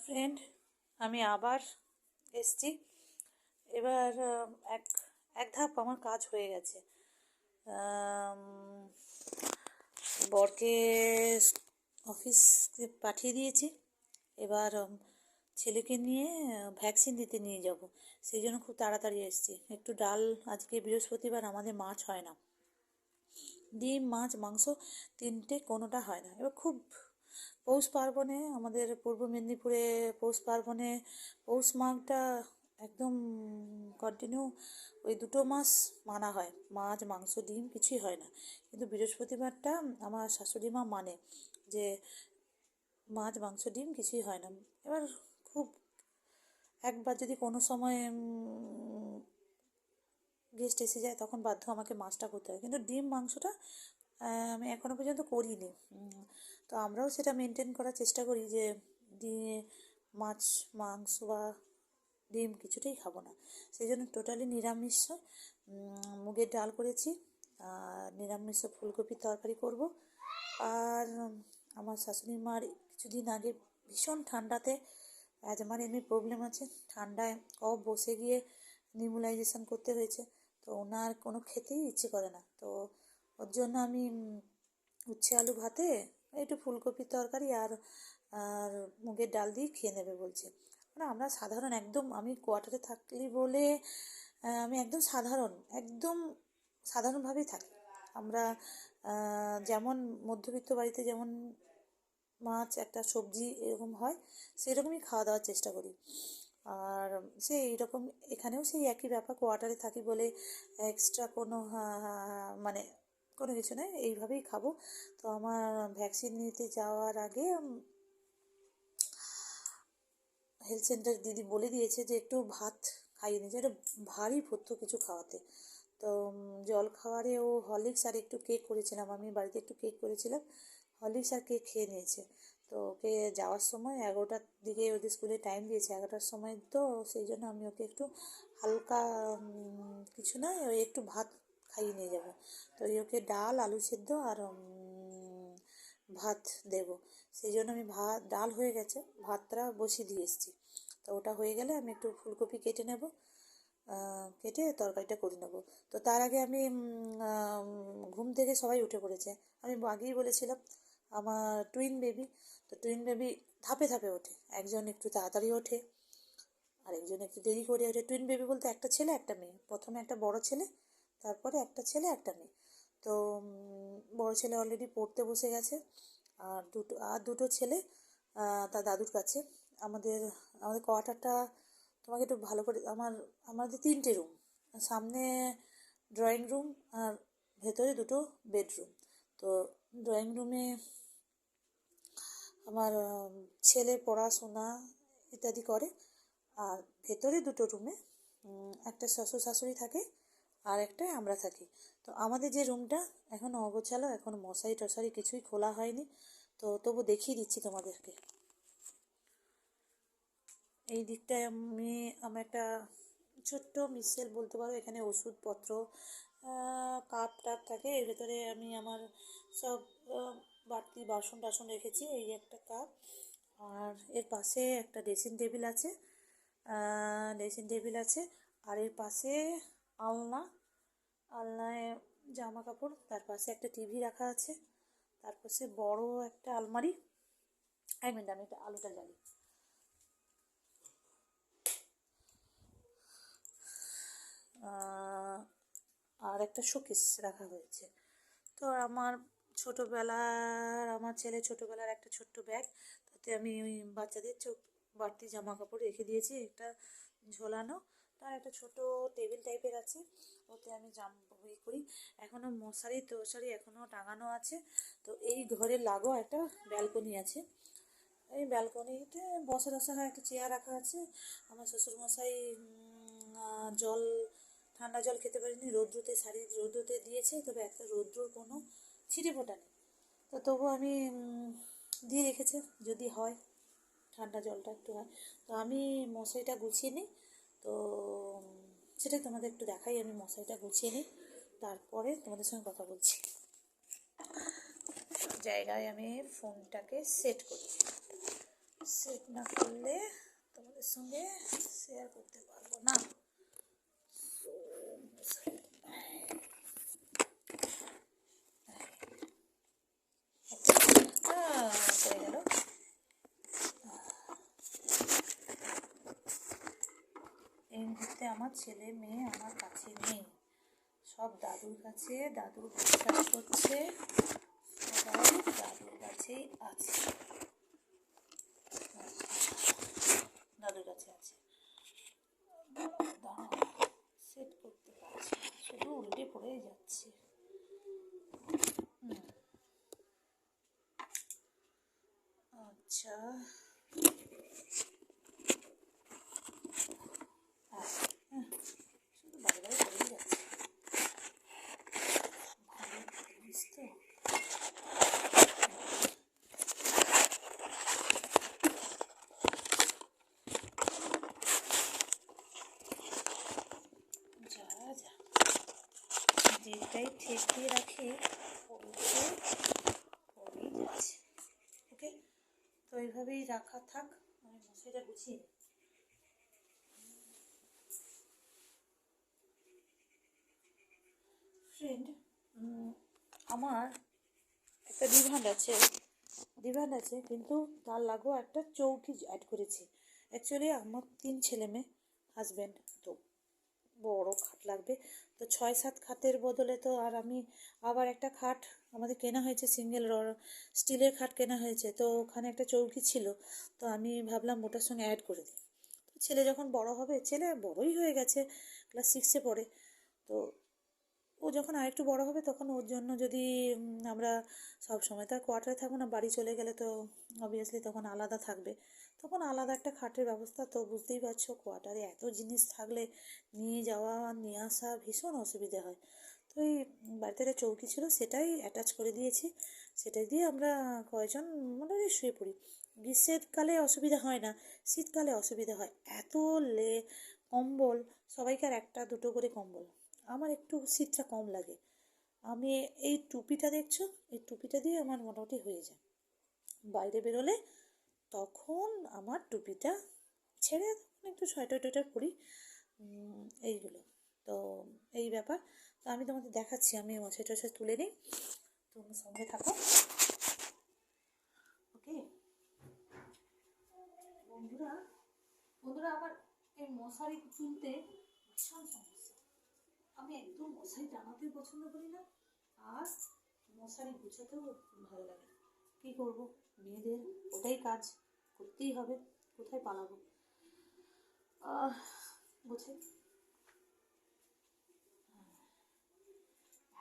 Friend, আমি আবার এসছি। এবার এক এক ধাপ আমার কাজ হয়ে গেছে। বরকে অফিসে পাঠিয়ে দিয়েছি। এবার ছেলেকে নিয়ে ভ্যাকসিন দিতে নিয়ে যাব, সেই জন্য খুব তাড়াতাড়ি এসেছি। একটু ডাল, আজকে বৃহস্পতিবার, আমাদের মাছ হয় না, ডিম মাছ মাংস তিনটে কোনোটা হয় না। এবার খুব পৌষ পার্বণে, আমাদের পূর্ব মেদিনীপুরে পৌষ পার্বণে পৌষ মাঘটা একদম কন্টিনিউ ওই দুটো মাস মানা হয়, মাছ মাংস ডিম কিছুই হয় না। কিন্তু বৃহস্পতিবারটা আমার শাশুড়ি মা মানে যে মাছ মাংস ডিম কিছুই হয় না। এবার খুব একবার যদি কোনো সময় গেস্ট এসে যায় তখন বাধ্য আমাকে মাছটা করতে হয়, কিন্তু ডিম মাংসটা আমি এখনও পর্যন্ত করিনি। তো আমরাও সেটা মেনটেন করার চেষ্টা করি যে মাছ মাংস বা ডিম কিছুতেই খাবো না, সেই জন্য টোটালি নিরামিষ। মুগের ডাল করেছি, আর নিরামিষ ফুলকপির তরকারি করব। আর আমার শাশুড়ি মার কিছুদিন আগে ভীষণ ঠান্ডাতে, আজ আমার এমনি প্রবলেম আছে, ঠান্ডায় কফ বসে গিয়ে নিউমোলাইজেশন করতে হয়েছে। তো ওনার কোনো খেতেই ইচ্ছে করে না, তো ওর জন্য আমি উচ্ছে আলু ভাতে একটু ফুলকপির তরকারি আর আর মুগের ডাল দিয়ে খেয়ে নেবে বলছে। মানে আমরা সাধারণ একদম, আমি কোয়ার্টারে থাকলি বলে আমি একদম একদম সাধারণভাবেই থাকি আমরা। যেমন মধ্যবিত্ত বাড়িতে যেমন মাছ একটা সবজি এরকম হয়, সেরকমই খাওয়া দাওয়ার চেষ্টা করি। আর সেই এইরকম এখানেও সেই একই ব্যাপার, কোয়ার্টারে থাকি বলে এক্সট্রা কোনো মানে কোনো কিছু নেই, এইভাবেই খাবো। তো আমার ভ্যাকসিন নিতে যাওয়ার আগে হেলথ সেন্টার দিদি বলে দিয়েছে যে একটু ভাত খাইয়ে নিয়েছে, এটা ভারী ভর্ত কিছু খাওয়াতে। তো জল খাওয়ারে ও হরলিক্স আর একটু কেক করেছিলাম, আমি বাড়িতে একটু কেক করেছিলাম, হরলিক্স আর কেক খেয়ে নিয়েছে। তো ওকে যাওয়ার সময় 11টার দিকে ওদের স্কুলে টাইম দিয়েছে, 11টার সময়, তো সেই জন্য আমি ওকে একটু হালকা কিছু নয়, ওই একটু ভাত খাইয়ে নিয়ে যাবো। তো ওকে ডাল আলু সেদ্ধ আর ভাত দেব, সেই জন্য আমি ডাল হয়ে গেছে, ভাতটা বসিয়ে দিয়ে এসেছি। তো ওটা হয়ে গেলে আমি একটু ফুলকপি কেটে নেব, কেটে তরকারিটা করে নেব। তো তার আগে আমি ঘুম থেকে সবাই উঠে পড়েছে। আমি আগেই বলেছিলাম আমার টুইন বেবি, তো টুইন বেবি ধাপে ধাপে ওঠে, একজন একটু তাড়াতাড়ি ওঠে আর একজন একটু দেরি করে ওঠে। টুইন বেবি বলতে একটা ছেলে একটা মেয়ে, প্রথমে একটা বড় ছেলে, তারপরে একটা ছেলে একটা মেয়ে। তো বড় ছেলে অলরেডি পড়তে বসে গেছে, আর দুটো ছেলে তার দাদুর কাছে। আমাদের আমাদের কোয়ার্টারটা তোমাকে একটু ভালো করে, আমাদের 3টে রুম, সামনে ড্রয়িং রুম আর ভেতরে দুটো বেডরুম। তো ড্রয়িং রুমে আমার ছেলে পড়াশোনা ইত্যাদি করে, আর ভেতরে দুটো রুমে একটা শ্বশুর শাশুড়ি থাকে আর একটা আমরা থাকি। তো আমাদের যে রুমটা এখনও অগোছালো, এখনও মশারি টশারি কিছুই খোলা হয়নি, তো তবু দেখিয়ে দিচ্ছি তোমাদেরকে। এই দিকটায় আমার একটা ছোট্ট মিসেল বলতে পারো, এখানে ওষুধপত্র কাপ টাপ থাকে, এর ভেতরে আমি আমার সব বাড়তি বাসন টাসন রেখেছি, এই একটা কাপ। আর এর পাশে একটা ড্রেসিং টেবিল আছে, আর এর পাশে আলনায় জামা কাপড়, তার পাশে একটা টিভি রাখা আছে, তার পাশে বড় একটা আলমারি। আমি একটা আলুটা জ্বালি। আর একটা শোকেস রাখা হয়েছে। তো আমার ছেলে ছোটোবেলার একটা ছোট্ট ব্যাগ, তাতে আমি ওই বাচ্চাদের বাড়তি জামা কাপড় রেখে দিয়েছি, একটা ঝোলানো। তার একটা ছোট টেবিল টাইপের আছে, ওতে আমি ইয়ে করি। এখনও মশারি টশারি এখনও টাঙানো আছে। তো এই ঘরের লাগোয়া একটা ব্যালকনি আছে, এই ব্যালকনিতে বসা টসা হয়, একটা চেয়ার রাখা আছে। আমার শ্বশুরমশাই ঠান্ডা জল খেতে পারিনি, রৌদ্রতে দিয়েছে, তবে একটা রৌদ্রর কোনো ছিটে ফোটা নেই। তো তবু আমি দিয়ে রেখেছে, যদি হয় ঠান্ডা জলটা একটু হয়। তো আমি মশারিটা গুছিয়ে নিই, তো সেটাই তোমাদের একটু দেখাই, আমি মশারিটা গুছিয়ে নিই, তারপরে তোমাদের সঙ্গে কথা বলছি। জায়গায় আমি ফোনটাকে সেট করি। সেট না করলে তোমাদের সঙ্গে শেয়ার করতে পারবো না। হয়ে গেল। এই মুহূর্তে আমার ছেলে মেয়ে আমার কাছে নেই, সব দাদুর কাছে, দাদুর বিশ্বাস করছে, সবাই দাদুর কাছেই আছে, দাদুর কাছে আছে। সেট করতে পারছি না, শুধু উল্টে পড়েই যাচ্ছে। আচ্ছা, শুধু বারে বারে পড়েই যাচ্ছে। ভালো জিনিস তো। যেটাই ঠেকিয়ে রাখি পড়েই যাচ্ছে। ওকে, তো এইভাবেই রাখা থাক, আমি মশাইটা গুছিয়ে নিই। ফ্রেন্ড, আমার একটা ডিভান আছে কিন্তু তার লাগোয়া একটা চৌকি অ্যাড করেছি। অ্যাকচুয়ালি আমার 3 ছেলে মেয়ে, হাজব্যান্ড, তো বড় খাট লাগবে। তো 6-7 খাটের বদলে তো আর আমি আবার একটা খাট আমাদের কেনা হয়েছে, সিঙ্গেল স্টিলের খাট কেনা হয়েছে, তো ওখানে একটা চৌকি ছিল, তো আমি ভাবলাম ওটার সঙ্গে অ্যাড করে দিই। তো ছেলে যখন বড় হবে, ছেলে বড়ই হয়ে গেছে, ক্লাস 6-এ পড়ে, তো ও যখন আরেকটু বড় হবে তখন ওর জন্য যদি আমরা সব সময় তার কোয়ার্টারে থাকবো না, বাড়ি চলে গেলে তো অবভিয়াসলি তখন আলাদা থাকবে, তখন আলাদা একটা খাটের ব্যবস্থা। তো বুঝতেই পারছো কোয়ার্টারে এত জিনিস থাকলে নিয়ে যাওয়া নিয়ে আসা ভীষণ অসুবিধে হয়। তো এই বাড়িতে একটা চৌকি ছিল, সেটাই অ্যাটাচ করে দিয়েছি, সেটাই দিয়ে আমরা কয়েকজন মোটামুটি শুয়ে পড়ি। গ্রীষ্মকালে অসুবিধা হয় না, শীতকালে অসুবিধা হয়। এত কম্বল, সবাইকার একটা দুটো করে কম্বল, আমার একটু শীতটা কম লাগে। আমি এই টুপিটা দেখছো, এই টুপিটা দিয়ে আমার মোটামুটি হয়ে যায়। বাইরে বেরোলে তখন আমার টুপিটা ছেড়ে তখন একটু সোয়েটার টোয়েটার পরি, এইগুলো। তো এই ব্যাপার, তো আমি তোমাদের দেখাচ্ছি, আমি মশাই টশাই তুলে নিই, তুমি সঙ্গে থাকো। ওকে বন্ধুরা, আমার এই মশারি তুলতে ভীষণ সমস্যা। আমি একদম মশারি টানাতে পছন্দ করি না, আর মশারি গুছাতেও ভালো লাগে না। কী করবো, মেয়েদের ওটাই কাজ, করতেই হবে, কোথায় পালাবো। বুঝে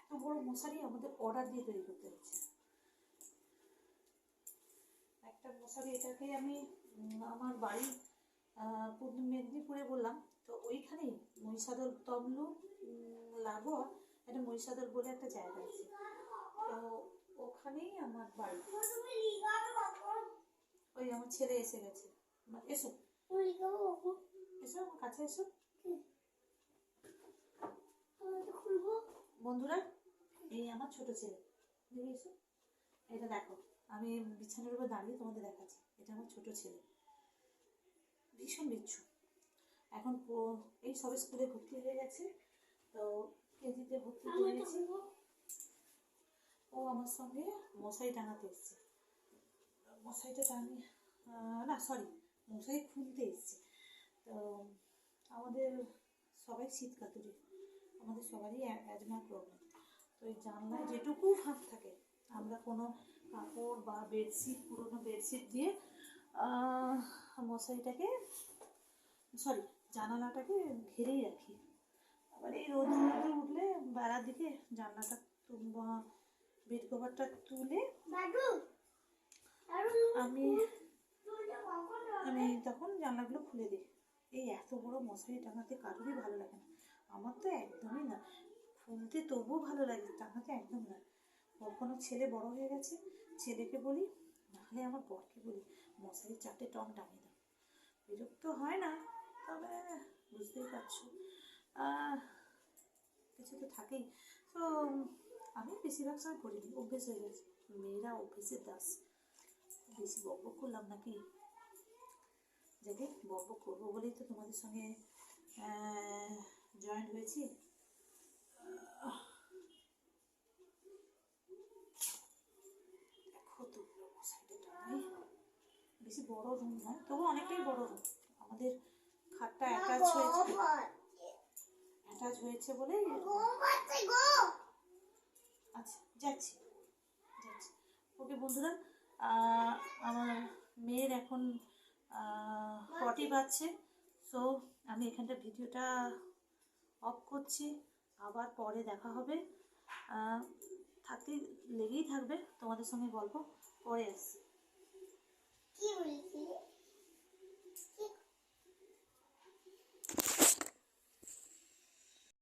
এত বড় মশারি আমাদের অর্ডার দিয়ে তৈরি করতে হচ্ছে। একটা মশারি, এটাকে আমি আমার বাড়ি পূর্ব মেদিনীপুরে বললাম, তো ওইখানেই মহিষাদল তমলুক লাগোয়া একটা মহিষাদল বলে একটা জায়গা আছে, তো ওখানেই আমার বাড়ি। ওই আমার ছেলে এসে গেছে, এসো এসো আমার কাছে এসো। বন্ধুরা, এই আমার ছোট ছেলে, দেখে এসো, এটা দেখো, আমি বিছানার উপর দাঁড়িয়ে তোমাদের দেখাচ্ছি, এটা আমার ছোট ছেলে, ভীষণ বিচ্ছু। এখন এই সবে স্কুলে ভর্তি হয়ে গেছে, তো কেজিতে ভর্তি করেছি। ও আমার সঙ্গে মশারি টাঙাতে এসছে, মশারিটা টাঙিয়ে না সরি মশারি খুলতে এসছে। তো আমাদের সবাই শীত কাতুরে, আমাদের সবারই অ্যাজমার প্রবলেম, তো এই জানলায় যেটুকু ফাঁক থাকে আমরা কোনো কাপড় বা বেডশিট, পুরোনো বেডশিট দিয়ে মশারিটাকে সরি জানালাটাকে ঘিরেই রাখি। আবার এই রোদ উঠলে বেড়ার দিকে জানলাটা বেড কভারটা তুলে আমি আমি তখন জানলাগুলো খুলে দিই। এই এত বড় মশারি টাঙাতে কারোরই ভালো লাগে না, আমার তো একদমই না, খুলতে তবুও ভালো লাগে, টাঙাতে একদম না। কখনো ছেলে বড় হয়ে গেছে, ছেলেকে বলি, নাহলে আমার বরকে বলি মশারির 4টে টং টাঙিয়ে দাও। বিরক্ত হয় না, তবে বুঝতেই পারছো কিছু তো থাকেই। তো আমি বেশিরভাগ সময় করিনি, অভ্যেস হয়ে গেছে। মেয়েরা অভ্যেসের দাস, বেশি বকবক করলাম নাকি। যাকে বক বক করবো বলেই তো তোমাদের সঙ্গে জয়েন হয়েছি। দেখো তো সাইডে টানাই, বেশি বড় রুম নয়, তবু অনেকটাই বড় রুম। আমাদের খাটটা অ্যাটাচ হয়েছে বলে। আচ্ছা যাচ্ছি। ওকে বন্ধুরা, আমার মেয়ের এখন পটি বাজছে, সো আমি এখানটা ভিডিওটা অফ করছি। আবার পরে দেখা হবে, থাকতে লেগেই থাকবে, তোমাদের সঙ্গে গল্প পরে আসছি।